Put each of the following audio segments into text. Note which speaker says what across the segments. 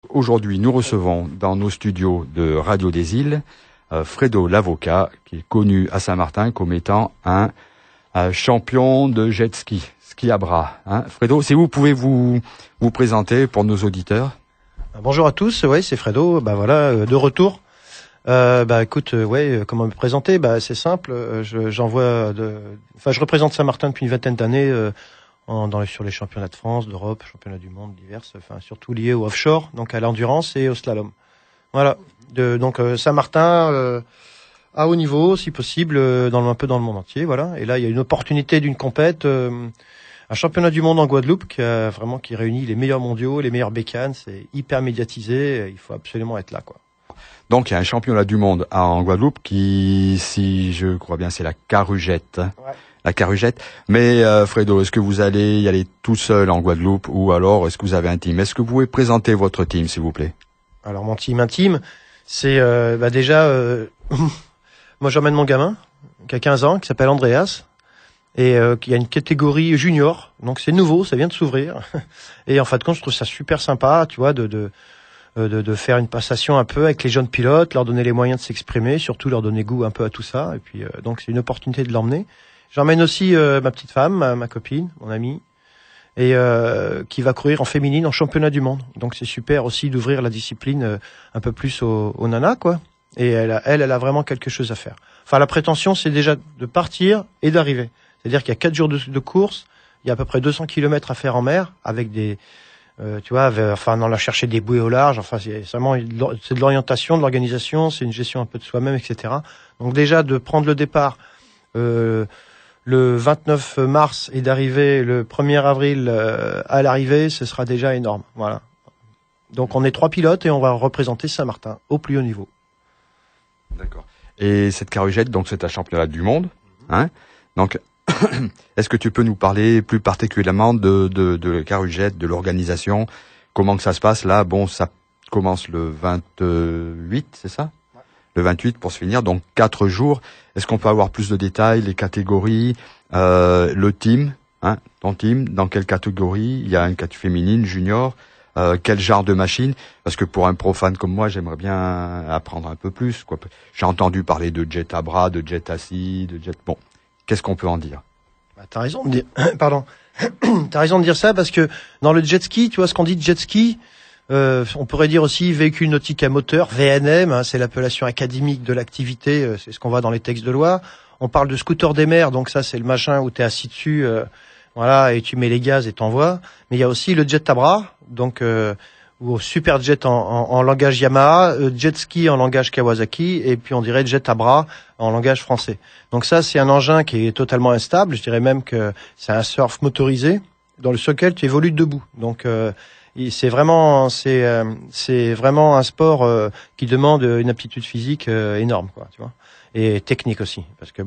Speaker 1: aujourd'hui, nous recevons dans nos studios de Radio des Îles Fredo l'avocat, qui est connu à Saint-Martin comme étant un champion de jet ski, ski à bras. Fredo, si vous pouvez vous présenter pour nos auditeurs.
Speaker 2: Bonjour à tous, ouais, c'est Fredo, voilà, de retour. Écoute, comment me présenter? C'est simple, je représente Saint-Martin depuis une vingtaine d'années sur les championnats de France, d'Europe, championnats du monde divers, surtout liés au offshore, donc à l'endurance et au slalom. Voilà, Saint-Martin à haut niveau, si possible, un peu dans le monde entier, voilà. Et là, il y a une opportunité d'une compète, un championnat du monde en Guadeloupe qui réunit les meilleurs mondiaux, les meilleures bécanes, c'est hyper médiatisé, il faut absolument être là, quoi.
Speaker 1: Donc il y a un championnat du monde en Guadeloupe qui, si je crois bien, c'est la Carugette. Ouais. La Carugette. Mais Fredo, est-ce que vous allez y aller tout seul en Guadeloupe ou alors est-ce que vous avez un team? Est-ce que vous pouvez présenter votre team, s'il vous plaît?
Speaker 2: Alors mon team intime, c'est moi j'emmène mon gamin qui a 15 ans, qui s'appelle Andreas, et qui a une catégorie junior, donc c'est nouveau, ça vient de s'ouvrir. Et en fin de compte, je trouve ça super sympa, tu vois, de faire une passation un peu avec les jeunes pilotes, leur donner les moyens de s'exprimer, surtout leur donner goût un peu à tout ça. Et puis donc c'est une opportunité de l'emmener. J'emmène aussi ma petite femme, ma copine, mon amie, et qui va courir en féminine en championnat du monde. Donc c'est super aussi d'ouvrir la discipline un peu plus aux nanas, quoi. Et elle a vraiment quelque chose à faire. Enfin, la prétention, c'est déjà de partir et d'arriver. C'est-à-dire qu'il y a 4 jours de course, il y a à peu près 200 kilomètres à faire en mer, avec des on a cherché des bouées au large. Enfin, c'est de l'orientation, de l'organisation, c'est une gestion un peu de soi-même, etc. Donc déjà de prendre le départ le 29 mars et d'arriver le 1er avril à l'arrivée, ce sera déjà énorme. Voilà. Donc on est 3 pilotes et on va représenter Saint-Martin au plus haut niveau.
Speaker 1: D'accord. Et cette Carugette, donc c'est un championnat du monde, hein. Donc est-ce que tu peux nous parler plus particulièrement de Carugette, de l'organisation, comment que ça se passe là? Bon, ça commence le 28, c'est ça? Ouais. Le 28 pour se finir, donc 4 jours. Est-ce qu'on peut avoir plus de détails, les catégories, le team, ton team, dans quelle catégorie? Il y a une catégorie féminine, junior, quel genre de machine? Parce que pour un profane comme moi, j'aimerais bien apprendre un peu plus, quoi. J'ai entendu parler de jet à bras, de jet assis, de jet... Bon. Qu'est-ce qu'on peut en dire?
Speaker 2: T'as raison de dire, pardon. T'as raison de dire ça parce que dans le jet ski, tu vois ce qu'on dit de jet ski, on pourrait dire aussi véhicule nautique à moteur, VNM, c'est l'appellation académique de l'activité, c'est ce qu'on voit dans les textes de loi. On parle de scooter des mers, donc ça c'est le machin où t'es assis dessus, et tu mets les gaz et t'envoies. Mais il y a aussi le jet à bras, donc ou super jet en langage Yamaha, jet ski en langage Kawasaki, et puis on dirait jet à bras en langage français. Donc ça, c'est un engin qui est totalement instable. Je dirais même que c'est un surf motorisé dans lequel tu évolues debout. Donc c'est vraiment un sport qui demande une aptitude physique énorme, quoi, tu vois, et technique aussi. Parce que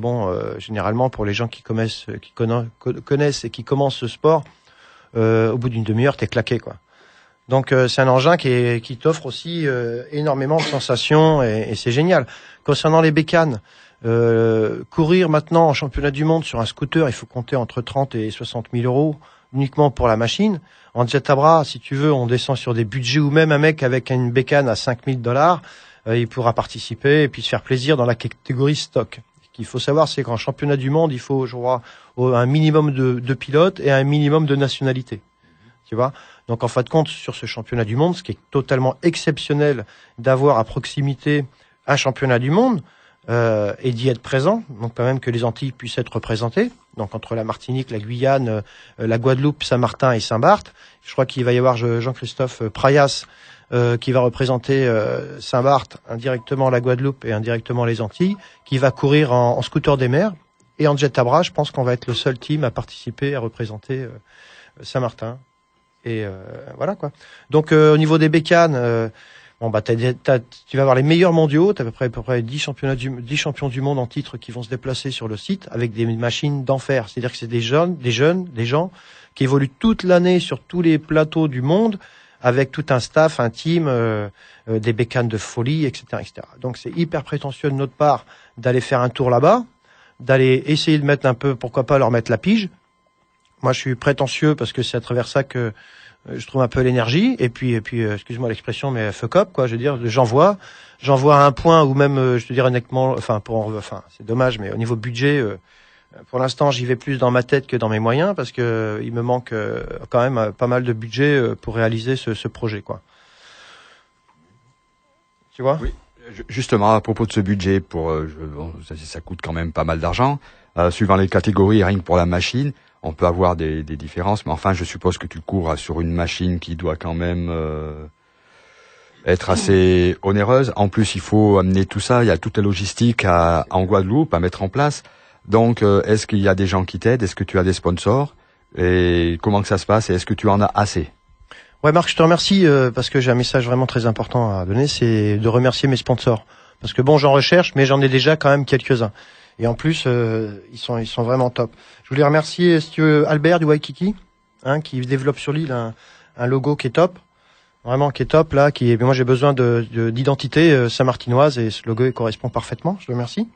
Speaker 2: généralement pour les gens qui connaissent et qui commencent ce sport, au bout d'une demi-heure, t'es claqué, quoi. Donc c'est un engin qui t'offre aussi énormément de sensations et c'est génial. Concernant les bécanes, courir maintenant en championnat du monde sur un scooter, il faut compter entre 30 et 60 000 euros uniquement pour la machine. En jet à bras, si tu veux, on descend sur des budgets où même un mec avec une bécane à $5 000, il pourra participer et puis se faire plaisir dans la catégorie stock. Ce qu'il faut savoir, c'est qu'en championnat du monde, il faut, je crois, un minimum de pilotes et un minimum de nationalités. Tu vois? Donc en fin de compte, sur ce championnat du monde, ce qui est totalement exceptionnel d'avoir à proximité un championnat du monde et d'y être présent, donc quand même que les Antilles puissent être représentées, donc entre la Martinique, la Guyane, la Guadeloupe, Saint-Martin et Saint-Barth. Je crois qu'il va y avoir Jean-Christophe Prayas qui va représenter Saint-Barth, indirectement la Guadeloupe et indirectement les Antilles, qui va courir en scooter des mers. Et en jet à bras, je pense qu'on va être le seul team à participer, à représenter Saint-Martin. Et voilà, quoi. Donc au niveau des bécanes, tu vas avoir les meilleurs mondiaux, tu as à peu près 10 champions du monde en titre qui vont se déplacer sur le site avec des machines d'enfer. C'est-à-dire que c'est des gens qui évoluent toute l'année sur tous les plateaux du monde avec tout un staff, un team, des bécanes de folie, etc., etc. Donc c'est hyper prétentieux de notre part d'aller faire un tour là-bas, d'aller essayer de mettre un peu, pourquoi pas leur mettre la pige. Moi, je suis prétentieux parce que c'est à travers ça que je trouve un peu l'énergie, et puis excuse-moi l'expression, mais fuck up, quoi. Je veux dire, j'envoie à un point où même, je te dirais honnêtement, c'est dommage, mais au niveau budget, pour l'instant, j'y vais plus dans ma tête que dans mes moyens, parce que il me manque quand même pas mal de budget pour réaliser ce projet, quoi. Tu vois?
Speaker 1: Oui. Justement, à propos de ce budget, ça coûte quand même pas mal d'argent. Suivant les catégories, rien que pour la machine, on peut avoir des différences, mais enfin, je suppose que tu cours sur une machine qui doit quand même être assez onéreuse. En plus, il faut amener tout ça, il y a toute la logistique en Guadeloupe à mettre en place. Donc, est-ce qu'il y a des gens qui t'aident? Est-ce que tu as des sponsors? Et comment que ça se passe? Et est-ce que tu en as assez?
Speaker 2: Ouais, Marc, je te remercie parce que j'ai un message vraiment très important à donner, c'est de remercier mes sponsors. Parce que bon, j'en recherche, mais j'en ai déjà quand même quelques-uns. Et en plus, ils sont vraiment top. Je voulais remercier, si tu veux, Albert du Waikiki, qui développe sur l'île un logo qui est top, vraiment qui est top là. Moi, j'ai besoin d'identité saint-martinoise et ce logo il correspond parfaitement. Je le remercie.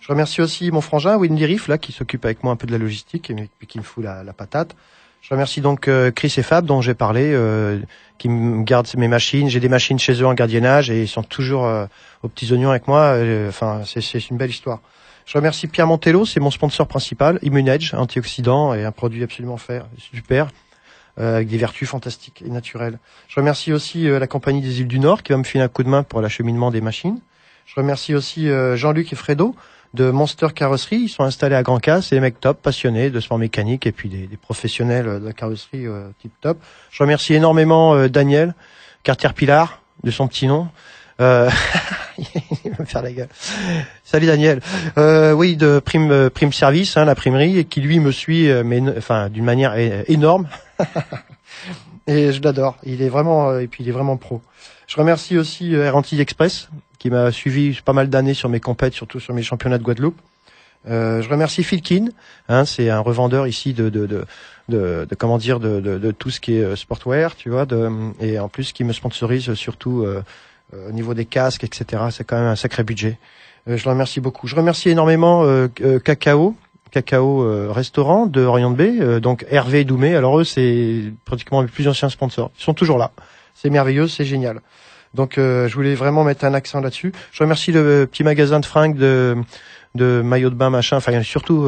Speaker 2: Je remercie aussi mon frangin Windy Riff là qui s'occupe avec moi un peu de la logistique et qui me fout la patate. Je remercie donc Chris et Fab dont j'ai parlé, qui me gardent mes machines. J'ai des machines chez eux en gardiennage et ils sont toujours aux petits oignons avec moi. C'est une belle histoire. Je remercie Pierre Montello, c'est mon sponsor principal, Immunedge, antioxydant et un produit absolument super, avec des vertus fantastiques et naturelles. Je remercie aussi la compagnie des îles du Nord qui va me filer un coup de main pour l'acheminement des machines. Je remercie aussi Jean-Luc et Fredo de Monster Carrosserie. Ils sont installés à Grand Cas. C'est des mecs top, passionnés de sport mécanique et puis des professionnels de la carrosserie type top. Je remercie énormément Daniel Cartier-Pilar, de son petit nom. Il va me faire la gueule. Salut Daniel. Oui, de Prime Service, l'imprimerie, et qui lui me suit, d'une manière énorme. Et je l'adore. Il est vraiment, et puis il est vraiment pro. Je remercie aussi R&T Express, qui m'a suivi pas mal d'années sur mes compètes, surtout sur mes championnats de Guadeloupe. Je remercie Philkin, c'est un revendeur ici de tout ce qui est sportwear, tu vois, et en plus qui me sponsorise surtout au niveau des casques, etc. C'est quand même un sacré budget. Je le remercie beaucoup. Je remercie énormément Cacao Restaurant de Orion de Baie, donc Hervé et Doumé. Alors eux, c'est pratiquement les plus anciens sponsors. Ils sont toujours là. C'est merveilleux, c'est génial. Donc je voulais vraiment mettre un accent là-dessus. Je remercie le petit magasin de fringues de maillots de bain machin, enfin surtout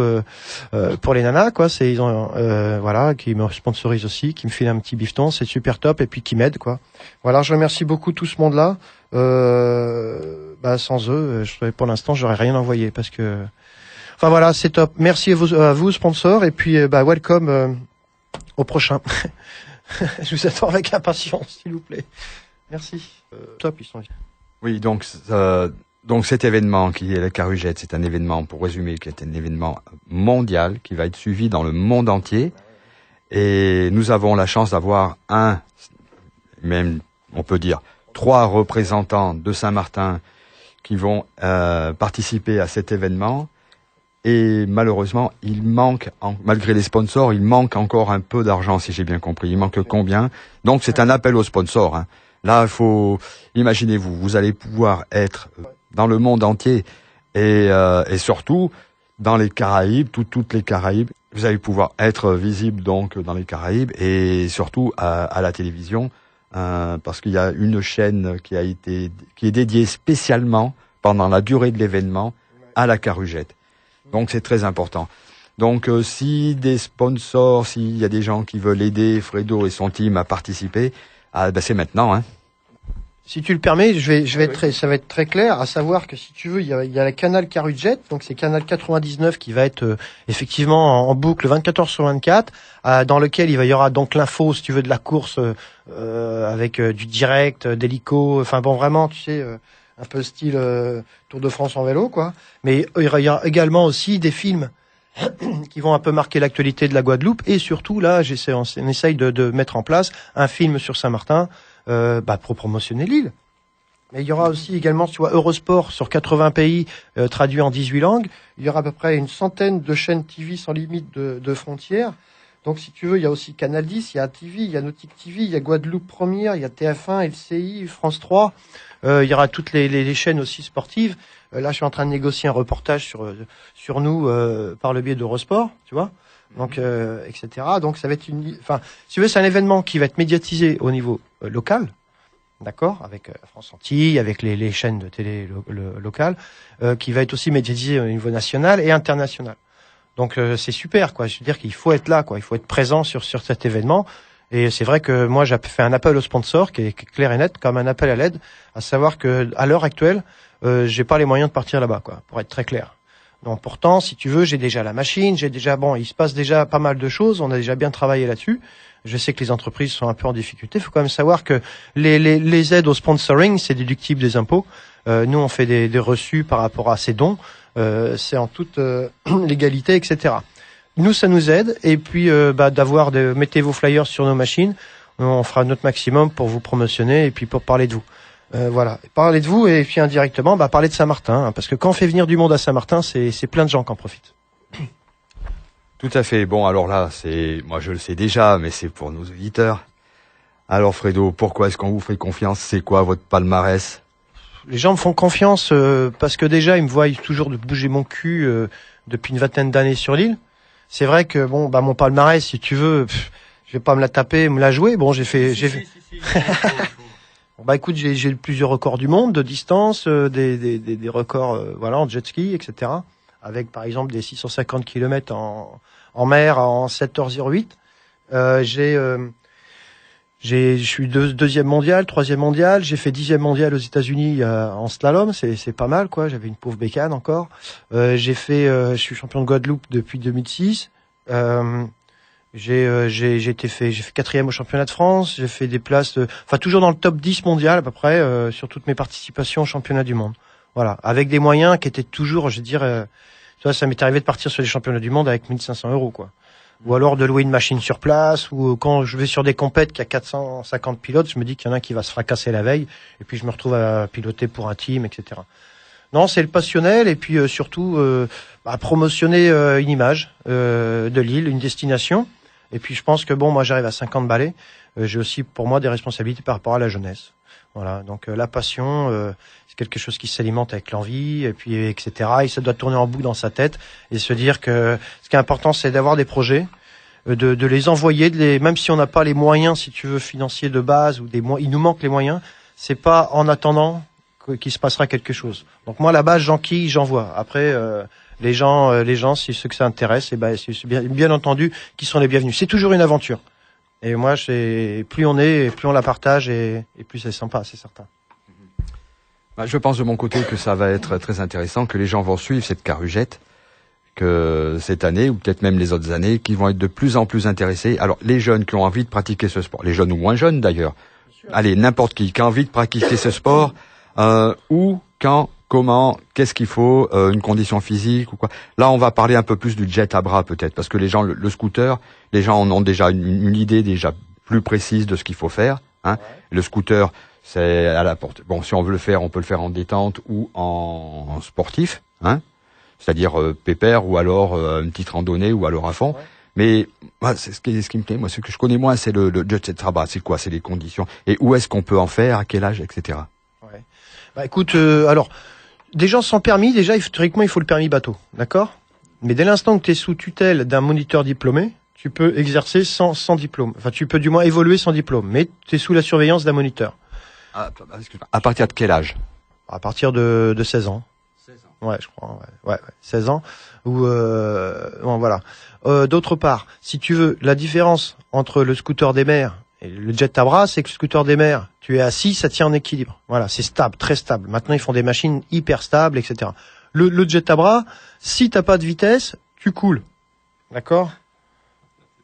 Speaker 2: pour les nanas quoi, c'est ils ont qui me sponsorisent aussi, qui me filent un petit bifton, c'est super top et puis qui m'aident quoi. Voilà, je remercie beaucoup tout ce monde-là. Sans eux, pour l'instant, j'aurais rien envoyé parce que enfin voilà, c'est top. Merci à vous sponsors et puis welcome au prochain. Je vous attends avec impatience, s'il vous plaît. Merci. Top, ils sont.
Speaker 1: Oui, donc cet événement qui est la Carugette, c'est un événement, pour résumer, qui est un événement mondial qui va être suivi dans le monde entier. Et nous avons la chance d'avoir même on peut dire 3 représentants de Saint-Martin qui vont participer à cet événement. Et malheureusement, malgré les sponsors, il manque encore un peu d'argent, si j'ai bien compris. Il manque combien? Donc c'est un appel aux sponsors. Là, imaginez-vous, vous allez pouvoir être dans le monde entier et surtout dans les Caraïbes, toutes les Caraïbes. Vous allez pouvoir être visible donc dans les Caraïbes et surtout à la télévision, parce qu'il y a une chaîne qui est dédiée spécialement pendant la durée de l'événement à la Carugette. Donc c'est très important. Donc si des sponsors, s'il y a des gens qui veulent aider Fredo et son team à participer, c'est maintenant.
Speaker 2: Si tu le permets, ça va être très clair, à savoir que si tu veux, il y a la canal Carugette, donc c'est canal 99 qui va être effectivement en boucle 24 heures sur 24, dans lequel il y aura donc l'info, si tu veux, de la course avec du direct, d'hélico, enfin bon vraiment, tu sais, un peu style Tour de France en vélo, quoi. Mais il y a également aussi des films qui vont un peu marquer l'actualité de la Guadeloupe et surtout là, on essaye de mettre en place un film sur Saint-Martin. Pour promotionner l'île. Mais il y aura aussi également, tu vois, Eurosport sur 80 pays traduit en 18 langues. Il y aura à peu près une centaine de chaînes TV sans limite de frontières. Donc, si tu veux, il y a aussi Canal 10, il y a TV, il y a Nautique TV, il y a Guadeloupe Première, il y a TF1, LCI, France 3. Il y aura toutes les chaînes aussi sportives. Là, je suis en train de négocier un reportage sur nous par le biais d'Eurosport, tu vois. Donc, etc. Donc, ça va être si tu veux, c'est un événement qui va être médiatisé au niveau local, d'accord, avec France Antilles, avec les chaînes de télé locales, qui va être aussi médiatisé au niveau national et international. Donc c'est super, quoi. Je veux dire qu'il faut être là, quoi. Il faut être présent sur cet événement. Et c'est vrai que moi j'ai fait un appel aux sponsors qui est clair et net, comme un appel à l'aide, à savoir que à l'heure actuelle, j'ai pas les moyens de partir là-bas, quoi, pour être très clair. Donc pourtant, si tu veux, j'ai déjà la machine, il se passe déjà pas mal de choses. On a déjà bien travaillé là-dessus. Je sais que les entreprises sont un peu en difficulté. Il faut quand même savoir que les aides au sponsoring, c'est déductible des impôts. Nous, on fait des reçus par rapport à ces dons. C'est en toute légalité, etc. Nous, ça nous aide. Et puis, mettez vos flyers sur nos machines. On fera notre maximum pour vous promotionner et puis pour parler de vous. Voilà, parler de vous et puis indirectement, parler de Saint-Martin. Hein, parce que quand on fait venir du monde à Saint-Martin, c'est plein de gens qui en profitent.
Speaker 1: Tout à fait. Bon, alors là, moi je le sais déjà, mais c'est pour nos auditeurs. Alors Fredo, pourquoi est-ce qu'on vous fait confiance? C'est quoi votre palmarès?
Speaker 2: Les gens me font confiance parce que déjà ils me voient toujours de bouger mon cul depuis une vingtaine d'années sur l'île. C'est vrai que mon palmarès, si tu veux, je vais pas me la taper, me la jouer. Bon, j'ai fait. Écoute, j'ai plusieurs records du monde de distance, des records en jet ski, etc. Avec par exemple des 650 km en mer en 7h08. Je suis deuxième mondial, troisième mondial. J'ai fait 10e mondial aux États-Unis en slalom, c'est pas mal, quoi. J'avais une pauvre bécane encore. Je suis champion de Guadeloupe depuis 2006. J'ai fait 4e au championnat de France. J'ai fait des places, toujours dans le top 10 mondial à peu près sur toutes mes participations au championnat du monde. Voilà, avec des moyens qui étaient toujours, tu vois, ça m'est arrivé de partir sur les championnats du monde avec 1 500 €, quoi. Ou alors de louer une machine sur place, ou quand je vais sur des compètes qui a 450 pilotes, je me dis qu'il y en a un qui va se fracasser la veille, et puis je me retrouve à piloter pour un team, etc. Non, c'est le passionnel, et puis surtout promotionner une image de l'île, une destination. Et puis je pense que moi j'arrive à 50 balais, j'ai aussi pour moi des responsabilités par rapport à la jeunesse. Voilà, donc la passion, c'est quelque chose qui s'alimente avec l'envie, et puis etc. Et ça doit tourner en boucle dans sa tête et se dire que ce qui est important, c'est d'avoir des projets, de les envoyer, même si on n'a pas les moyens, si tu veux, financiers de base ou il nous manque les moyens. C'est pas en attendant qu'il se passera quelque chose. Donc moi, là-bas, j'enquille, j'envoie. Après, les gens, si ceux que ça intéresse, c'est bien entendu qu'ils sont les bienvenus. C'est toujours une aventure. Et moi, plus on est, plus on la partage et plus c'est sympa, c'est certain.
Speaker 1: Je pense de mon côté que ça va être très intéressant, que les gens vont suivre cette carugette, que cette année, ou peut-être même les autres années, qui vont être de plus en plus intéressés. Alors, les jeunes qui ont envie de pratiquer ce sport, les jeunes ou moins jeunes d'ailleurs, allez, n'importe qui a envie de pratiquer ce sport, où, quand, comment, qu'est-ce qu'il faut, une condition physique ou quoi. Là, on va parler un peu plus du jet à bras peut-être, parce que les gens, le scooter, les gens en ont déjà une idée déjà plus précise de ce qu'il faut faire. Hein. Ouais. Le scooter, c'est à la porte. Bon, si on veut le faire, on peut le faire en détente ou en sportif, hein. C'est-à-dire pépère ou alors une petite randonnée ou alors à fond. Ouais. Mais c'est ce qui me plaît. Moi, ce que je connais moins, c'est le jet à bras. C'est quoi? C'est les conditions et où est-ce qu'on peut en faire, à quel âge, etc.
Speaker 2: Ouais. Écoute, alors. Des gens sans permis, déjà, théoriquement, il faut le permis bateau, d'accord? Mais dès l'instant que tu es sous tutelle d'un moniteur diplômé, tu peux exercer sans diplôme. Enfin, tu peux du moins évoluer sans diplôme, mais tu es sous la surveillance d'un moniteur.
Speaker 1: À partir de quel âge?
Speaker 2: À partir de 16 ans.
Speaker 1: 16 ans.
Speaker 2: Ouais, je crois. Ouais, 16 ans. Ou voilà. D'autre part, si tu veux, la différence entre le scooter des mers et le jet à bras, c'est que le scooter des mers, tu es assis, ça tient en équilibre. Voilà, c'est stable, très stable. Maintenant, ils font des machines hyper stables, etc. Le jet à bras, si t'as pas de vitesse, tu coules. D'accord?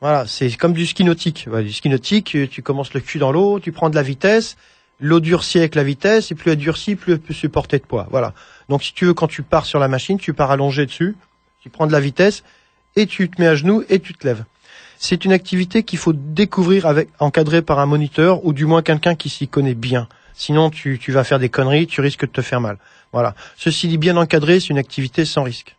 Speaker 2: Voilà, c'est comme du ski nautique. Voilà, du ski nautique, tu commences le cul dans l'eau, tu prends de la vitesse, l'eau durcit avec la vitesse, et plus elle durcit, plus elle peut supporter de poids. Voilà. Donc, si tu veux, quand tu pars sur la machine, tu pars allongé dessus, tu prends de la vitesse, et tu te mets à genoux, et tu te lèves. C'est une activité qu'il faut découvrir encadré par un moniteur ou du moins quelqu'un qui s'y connaît bien. Sinon, tu vas faire des conneries, tu risques de te faire mal. Voilà. Ceci dit, bien encadré, c'est une activité sans risque.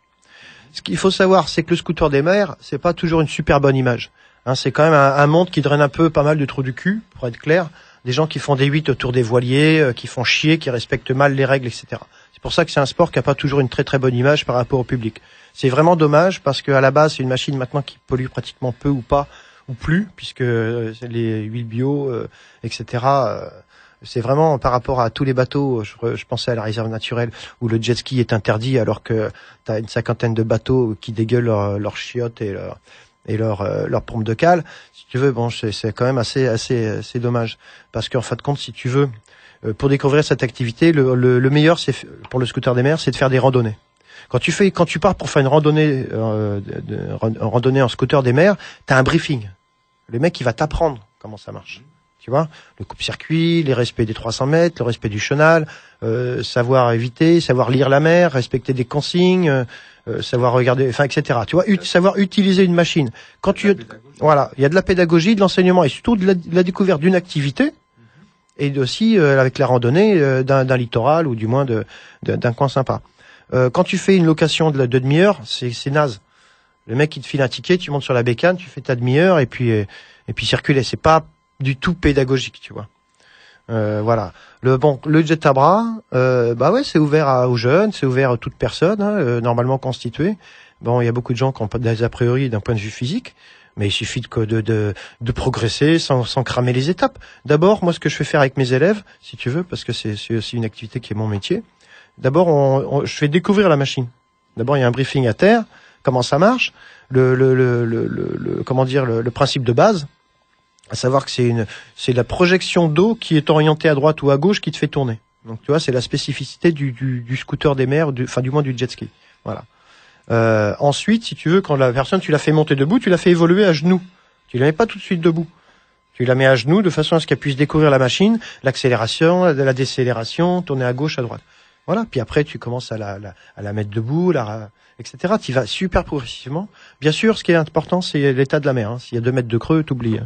Speaker 2: Ce qu'il faut savoir, c'est que le scooter des mers, c'est pas toujours une super bonne image. Hein, c'est quand même un monde qui draine un peu pas mal de trous du cul, pour être clair. Des gens qui font des 8 autour des voiliers, qui font chier, qui respectent mal les règles, etc. C'est pour ça que c'est un sport qui a pas toujours une très très bonne image par rapport au public. C'est vraiment dommage parce qu'à la base, c'est une machine maintenant qui pollue pratiquement peu ou pas, ou plus, puisque les huiles bio, etc., c'est vraiment par rapport à tous les bateaux, je pensais à la réserve naturelle où le jet ski est interdit alors que tu as une 50aine de bateaux qui dégueulent leurs chiottes et leur pompe de cale. Si tu veux, bon, c'est quand même assez dommage. Parce qu'en fin de compte, si tu veux, pour découvrir cette activité, le meilleur, c'est pour le scooter des mers, c'est de faire des randonnées. Quand tu pars pour faire une randonnée, randonnée en scooter des mers, t'as un briefing. Le mec, il va t'apprendre comment ça marche. Tu vois, le coupe-circuit, les respects des 300 mètres, le respect du chenal, savoir éviter, savoir lire la mer, respecter des consignes, savoir regarder, enfin, etc. Tu vois, savoir utiliser une machine. Voilà, il y a de la pédagogie, de l'enseignement et surtout de la découverte d'une activité et aussi avec la randonnée d'un littoral ou du moins d'un coin sympa. Quand tu fais une location de demi-heure, c'est naze. Le mec il te file un ticket, tu montes sur la bécane, tu fais ta demi-heure et puis circuler. C'est pas du tout pédagogique, tu vois. Voilà. Le jet à bras, bah ouais, c'est ouvert aux jeunes, c'est ouvert à toute personne, hein, normalement constituée. Bon, il y a beaucoup de gens qui ont pas des a priori d'un point de vue physique, mais il suffit de progresser sans cramer les étapes. D'abord, moi, ce que je fais faire avec mes élèves, si tu veux, parce que c'est aussi une activité qui est mon métier. D'abord, je fais découvrir la machine. D'abord, il y a un briefing à terre, comment ça marche, comment dire, le principe de base. À savoir que c'est la projection d'eau qui est orientée à droite ou à gauche qui te fait tourner. Donc tu vois, c'est la spécificité du scooter des mers, du moins du jet ski. Voilà. Ensuite, si tu veux, quand la personne tu la fais monter debout, tu la fais évoluer à genoux. Tu la mets pas tout de suite debout. Tu la mets à genoux de façon à ce qu'elle puisse découvrir la machine, l'accélération, la décélération, tourner à gauche, à droite. Voilà. Puis après, tu commences à la mettre debout, etc. Tu vas super progressivement. Bien sûr, ce qui est important, c'est l'état de la mer. Hein. S'il y a 2 mètres de creux, t'oublies.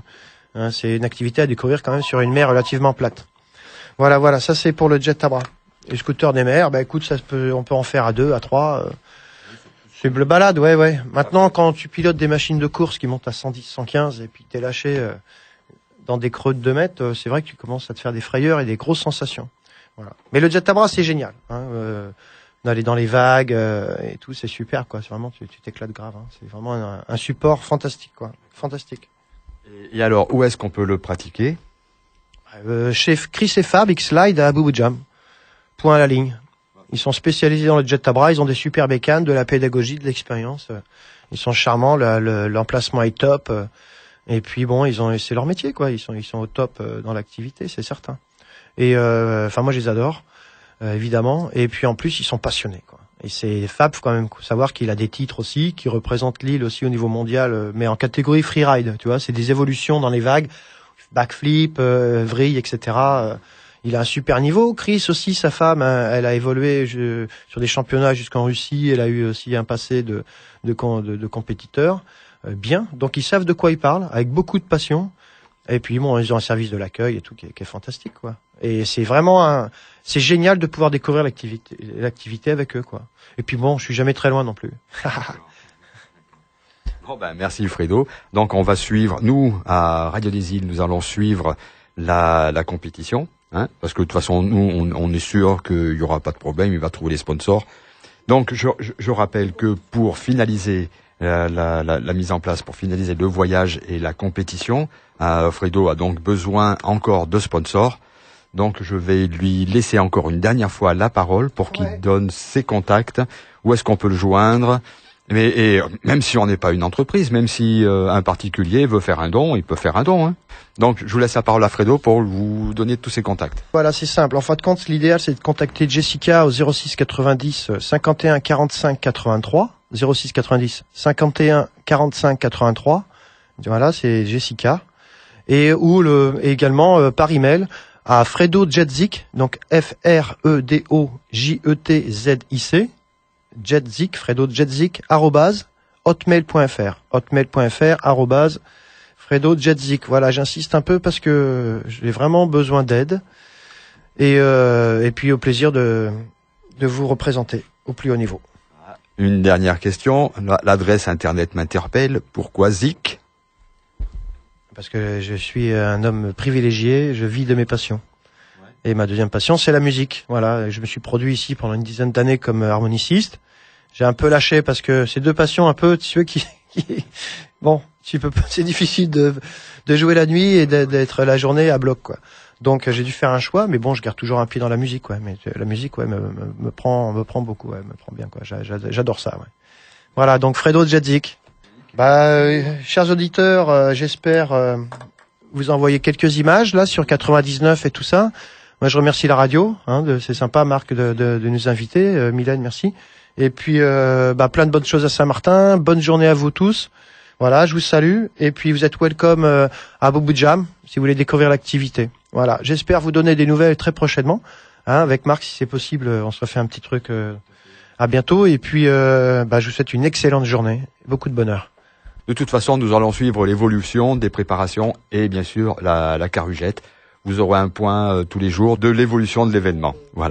Speaker 2: Hein, c'est une activité à découvrir quand même sur une mer relativement plate. Voilà, ça c'est pour le jet à bras. Et le scooter des mers, bah écoute, on peut en faire à 2, à 3. C'est le balade, ouais. Maintenant, quand tu pilotes des machines de course qui montent à 110, 115 et puis t'es lâché dans des creux de 2 mètres, c'est vrai que tu commences à te faire des frayeurs et des grosses sensations. Voilà. Mais le jet à bras, c'est génial. Hein, d'aller dans les vagues et tout, c'est super, quoi. C'est vraiment, tu t'éclates grave. Hein. C'est vraiment un support fantastique, quoi. Fantastique.
Speaker 1: Et alors, où est-ce qu'on peut le pratiquer?
Speaker 2: Chez Chris et Fab, X-Slide à Boubou Jam. Point à la ligne. Ils sont spécialisés dans le jet à bras, ils ont des super bécanes, de la pédagogie, de l'expérience. Ils sont charmants, l'emplacement est top. Et puis bon, c'est leur métier, quoi. Ils sont au top dans l'activité, c'est certain. Et enfin, moi, je les adore, évidemment. Et puis en plus, ils sont passionnés, quoi. Et c'est Fab, faut quand même savoir qu'il a des titres aussi, qui représentent l'île aussi au niveau mondial, mais en catégorie freeride, tu vois, c'est des évolutions dans les vagues, backflip, vrille, etc. Il a un super niveau. Chris aussi, sa femme, elle a évolué sur des championnats jusqu'en Russie, elle a eu aussi un passé de compétiteur, bien. Donc ils savent de quoi ils parlent, avec beaucoup de passion. Et puis bon, ils ont un service de l'accueil et tout qui est fantastique, quoi. Et c'est vraiment c'est génial de pouvoir découvrir l'activité avec eux, quoi. Et puis bon, je suis jamais très loin non plus.
Speaker 1: Bon ben merci Fredo. Donc on va suivre, nous à Radio des Îles, nous allons suivre la compétition, hein, parce que de toute façon nous on est sûr qu'il y aura pas de problème, il va trouver les sponsors. Donc je rappelle que pour finaliser la mise en place, pour finaliser le voyage et la compétition, Fredo a donc besoin encore de sponsors. Donc je vais lui laisser encore une dernière fois la parole pour qu'il donne ses contacts, où est-ce qu'on peut le joindre. Et même si on n'est pas une entreprise, même si un particulier veut faire un don, il peut faire un don. Hein. Donc je vous laisse la parole à Fredo pour vous donner tous ses contacts.
Speaker 2: Voilà, c'est simple. En fin de compte, l'idéal c'est de contacter Jessica au 06 90 51 45 83. 06 90 51 45 83. Voilà, c'est Jessica. Et également par email à Fredo Jetzik, donc FREDOJETZIC, Jetzik, Fredo Jetzik, hotmail.fr, Fredo Jetzik. Voilà, j'insiste un peu parce que j'ai vraiment besoin d'aide. Et puis au plaisir de vous représenter au plus haut niveau.
Speaker 1: Une dernière question, l'adresse internet m'interpelle. Pourquoi Zik?
Speaker 2: parce que je suis un homme privilégié, je vis de mes passions. Et ma deuxième passion, c'est la musique. Voilà, je me suis produit ici pendant une dizaine d'années comme harmoniciste. J'ai un peu lâché parce que ces deux passions, un peu, tu vois, bon, c'est difficile de jouer la nuit et d'être la journée à bloc, quoi. Donc j'ai dû faire un choix, mais bon, je garde toujours un pied dans la musique, ouais. Mais la musique, ouais, me prend beaucoup, ouais, me prend bien, quoi. J'adore ça, ouais. Voilà, donc Fredo Djadzik. Chers auditeurs, j'espère vous envoyer quelques images là sur 99 et tout ça. Moi, je remercie la radio, c'est sympa, Marc, de nous inviter. Mylène, merci. Et puis, plein de bonnes choses à Saint-Martin. Bonne journée à vous tous. Voilà, je vous salue. Et puis, vous êtes welcome à Boubou Jam, si vous voulez découvrir l'activité. Voilà, j'espère vous donner des nouvelles très prochainement. Avec Marc, si c'est possible, on se refait un petit truc. À bientôt. Et puis, je vous souhaite une excellente journée. Beaucoup de bonheur.
Speaker 1: De toute façon, nous allons suivre l'évolution des préparations et bien sûr la carugette. Vous aurez un point tous les jours de l'évolution de l'événement. Voilà.